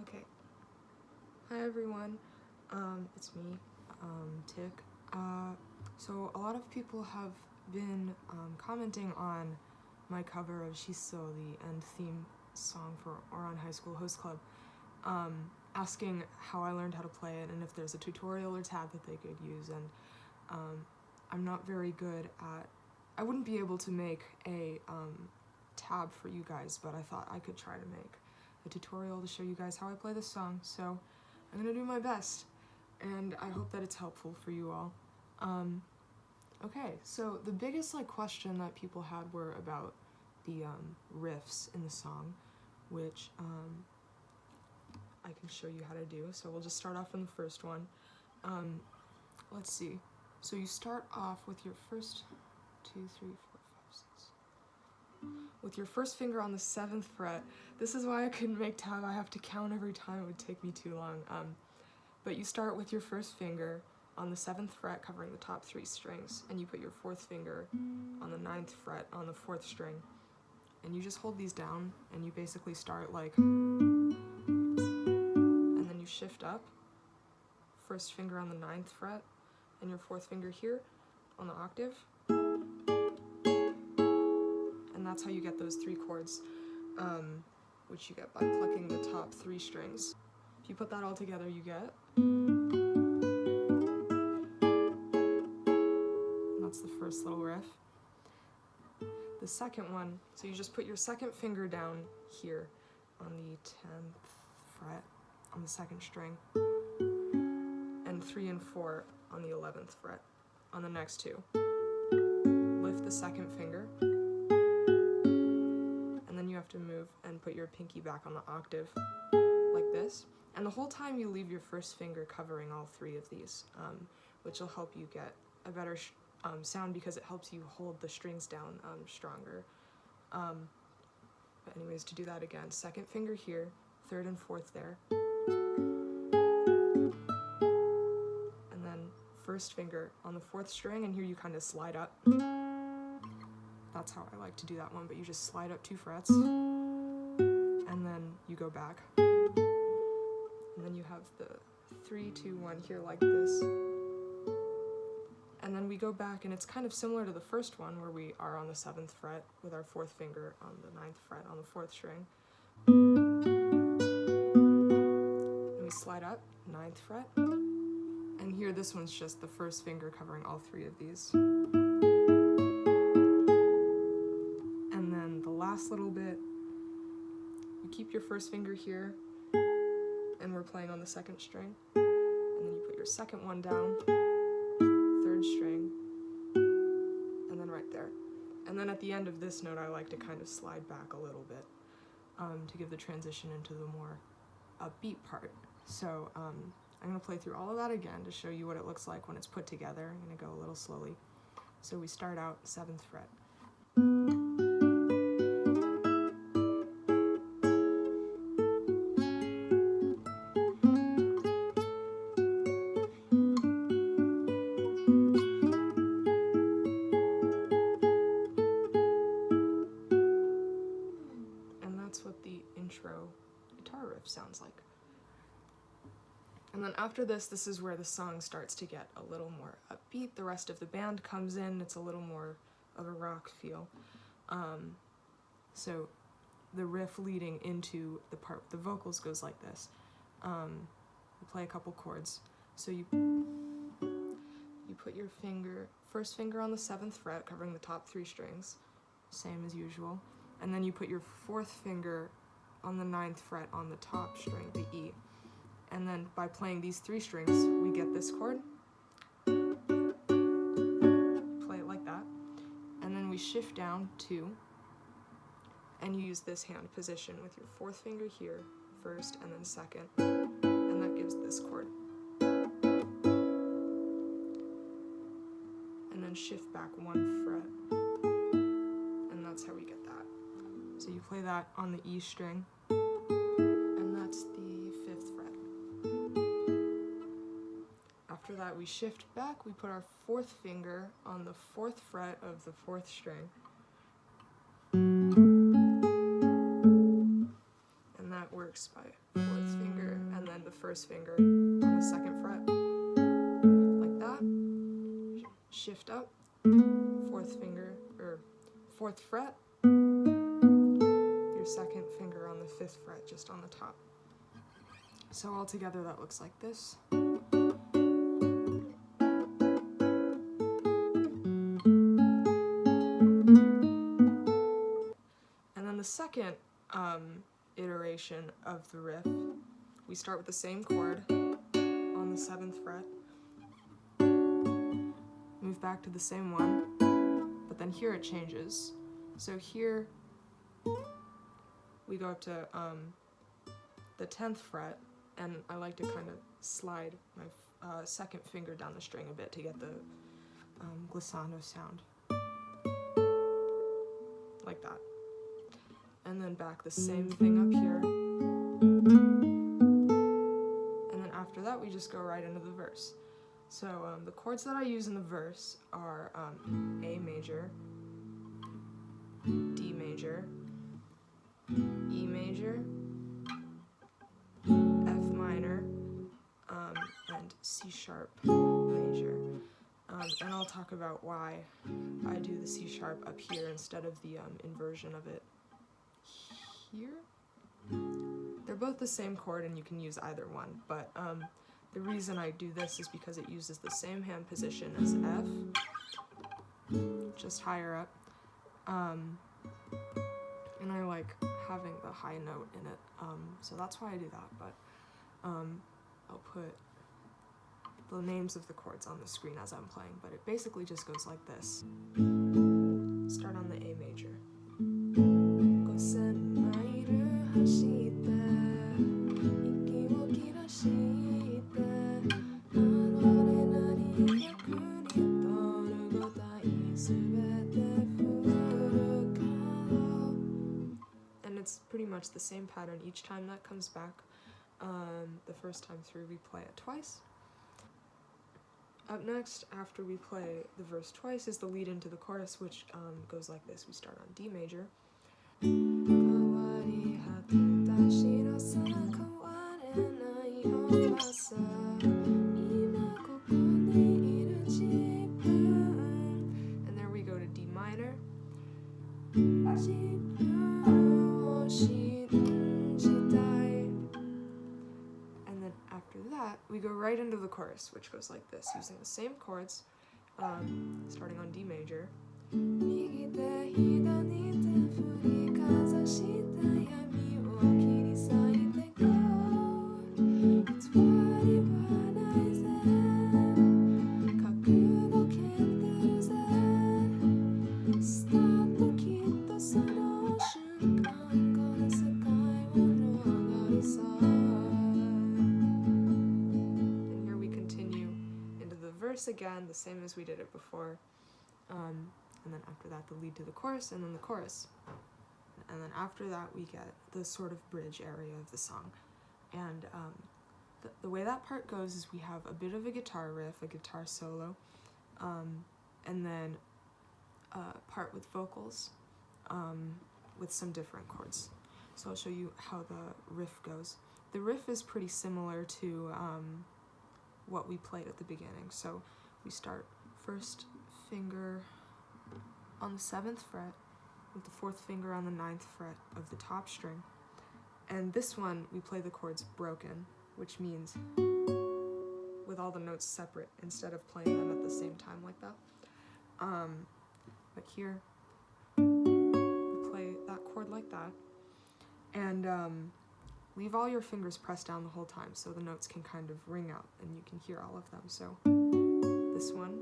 Okay. Hi everyone. It's me, Tick. So a lot of people have been commenting on my cover of Shissou, the end theme song for Ouran High School Host Club, asking how I learned how to play it and if there's a tutorial or tab that they could use. And I'm not very good at. I wouldn't be able to make a tab for you guys, but I thought I could try to make a tutorial to show you guys how I play this song, so I'm gonna do my best, and I hope that it's helpful for you all. Okay, so the biggest question that people had were about the riffs in the song, which I can show you how to do. So we'll just start off in the first one. Let's see. So you start off with your first 2, 3, 4, 5, 6. With your first finger on the 7th fret. This is why I couldn't make tab. I have to count every time. It would take me too long. But you start with your first finger on the 7th fret covering the top 3 strings, and you put your 4th finger on the 9th fret on the 4th string, and you just hold these down, and you basically start and then you shift up, first finger on the 9th fret, and your 4th finger here on the octave, and that's how you get those 3 chords, which you get by plucking the top 3 strings. If you put that all together, you get, and that's the first little riff. The second one, so you just put your 2nd finger down here on the 10th fret on the 2nd string, and 3 and 4 on the 11th fret on the next 2. Lift the 2nd finger, and then you have to move and put your pinky back on the octave like this, and the whole time you leave your first finger covering all 3 of these, which will help you get a better sound because it helps you hold the strings down stronger. But anyways, to do that again, 2nd finger here, 3rd and 4th there, and then 1st finger on the 4th string, and here you kind of slide up. That's how I like to do that one, but you just slide up 2 frets, and then you go back, and then you have the 3, 2, 1 here like this. And then we go back, and it's kind of similar to the first one where we are on the 7th fret with our 4th finger on the 9th fret on the 4th string. And we slide up, 9th fret. And here this one's just the 1st finger covering all 3 of these. And then the last little bit, you keep your 1st finger here, and we're playing on the 2nd string. And then you put your 2nd one down, 3rd string, and then right there. And then at the end of this note, I like to kind of slide back a little bit to give the transition into the more upbeat part. So I'm going to play through all of that again to show you what it looks like when it's put together. I'm going to go a little slowly. So we start out 7th fret. What the intro guitar riff sounds like. And then after this is where the song starts to get a little more upbeat. The rest of the band comes in. It's a little more of a rock feel. So the riff leading into the part with the vocals goes like this. We play a couple chords. So you put your first finger on the 7th fret covering the top 3 strings, same as usual. And then you put your 4th finger on the 9th fret on the top string, the E. And then by playing these 3 strings, we get this chord. Play it like that. And then we shift down 2, and you use this hand position with your 4th finger here, 1st and then 2nd, and that gives this chord. And then shift back 1 fret, and that's how we get that. So you play that on the E string, and that's the 5th fret. After that, we shift back, we put our 4th finger on the 4th fret of the 4th string, and that it works by 4th finger and then the 1st finger on the 2nd fret, like that. Shift up, 4th finger, or 4th fret, your 2nd finger on the 5th fret, just on the top. So all together that looks like this. And then the second iteration of the riff, we start with the same chord on the 7th fret, move back to the same one, but then here it changes. So here we go up to the 10th fret, and I like to kind of slide my 2nd finger down the string a bit to get the glissando sound, like that. And then back the same thing up here. And then after that, we just go right into the verse. So the chords that I use in the verse are A major, D major, E major, F minor, and C sharp major. And I'll talk about why I do the C sharp up here instead of the inversion of it here. They're both the same chord and you can use either one, but the reason I do this is because it uses the same hand position as F, just higher up, and I like having the high note in it, so that's why I do that. But I'll put the names of the chords on the screen as I'm playing, but it basically just goes like this. Start on the A major. And it's pretty much the same pattern each time that comes back. The first time through we play it twice. Up next, after we play the verse twice, is the lead into the chorus, which goes like this. We start on D major. And there we go to D minor. And then after that, we go right into the chorus, which goes like this, using the same chords, starting on D major. Again, the same as we did it before, and then after that the lead to the chorus, and then the chorus, and then after that we get the sort of bridge area of the song. And the way that part goes is we have a bit of a guitar riff, a guitar solo, and then a part with vocals with some different chords. So I'll show you how the riff goes. The riff is pretty similar to what we played at the beginning. So we start 1st finger on the 7th fret with the 4th finger on the 9th fret of the top string. And this one we play the chords broken, which means with all the notes separate instead of playing them at the same time like that. But here we play that chord like that, and leave all your fingers pressed down the whole time so the notes can kind of ring out and you can hear all of them. So this one,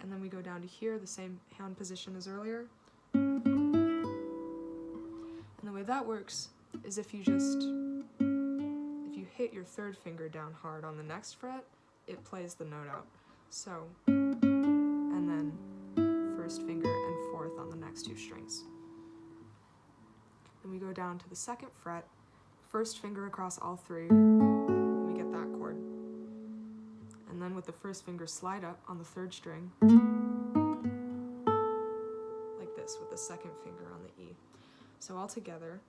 and then we go down to here, the same hand position as earlier. And the way that works is if you hit your 3rd finger down hard on the next fret, it plays the note out. So, and then 1st finger and 4th on the next 2 strings. Then we go down to the 2nd fret, 1st finger across all 3, and we get that chord. And then with the 1st finger slide up on the 3rd string, like this, with the 2nd finger on the E. So all together,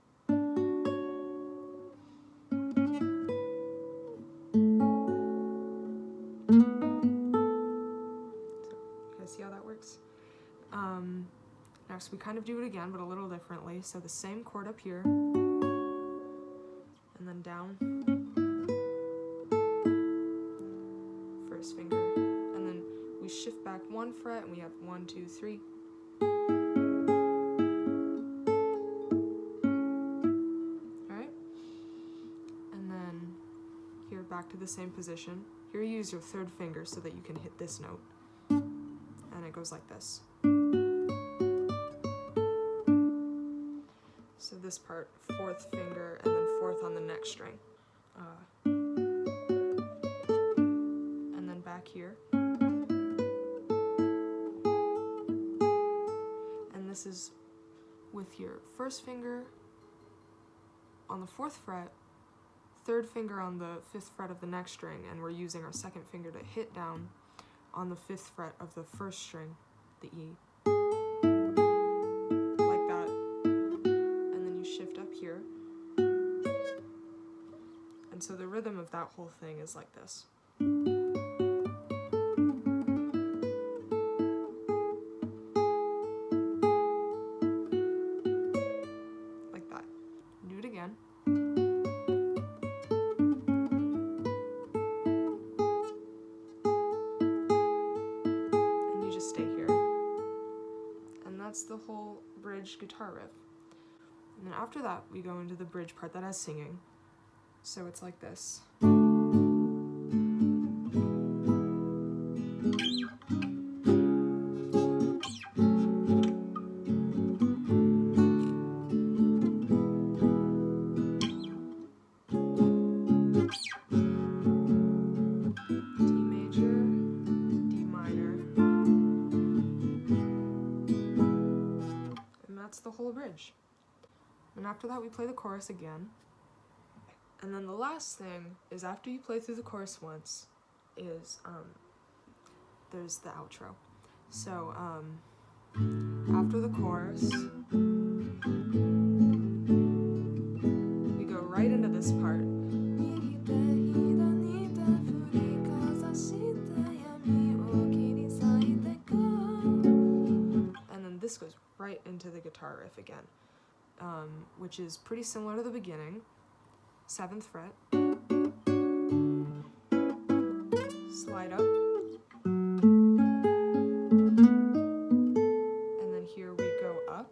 next we kind of do it again, but a little differently. So the same chord up here, and then down, first finger, and then we shift back 1 fret, and we have 1, 2, 3. Alright? And then here back to the same position. Here you use your 3rd finger so that you can hit this note. And it goes like this. So this part, 4th finger, and then 4th on the next string. And then back here. And this is with your 1st finger on the 4th fret, 3rd finger on the 5th fret of the next string, and we're using our 2nd finger to hit down on the 5th fret of the 1st string, the E. Like that. And then you shift up here. And so the rhythm of that whole thing is like this. Like that. Do it again. That's the whole bridge guitar riff. And then after that, we go into the bridge part that has singing. So it's like this. That's the whole bridge. And after that we play the chorus again. And then the last thing is after you play through the chorus once is there's the outro. So after the chorus we go right into this part. And then this goes right into the guitar riff again, which is pretty similar to the beginning. 7th fret, slide up, and then here we go up,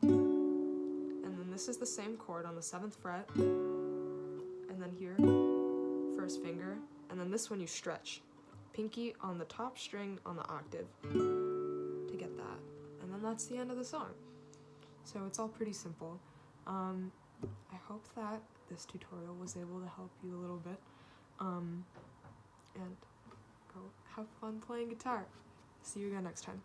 and then this is the same chord on the 7th fret, and then here, 1st finger, and then this one you stretch, pinky on the top string on the octave to get that. And then that's the end of the song. So it's all pretty simple. I hope that this tutorial was able to help you a little bit. And go have fun playing guitar. See you again next time.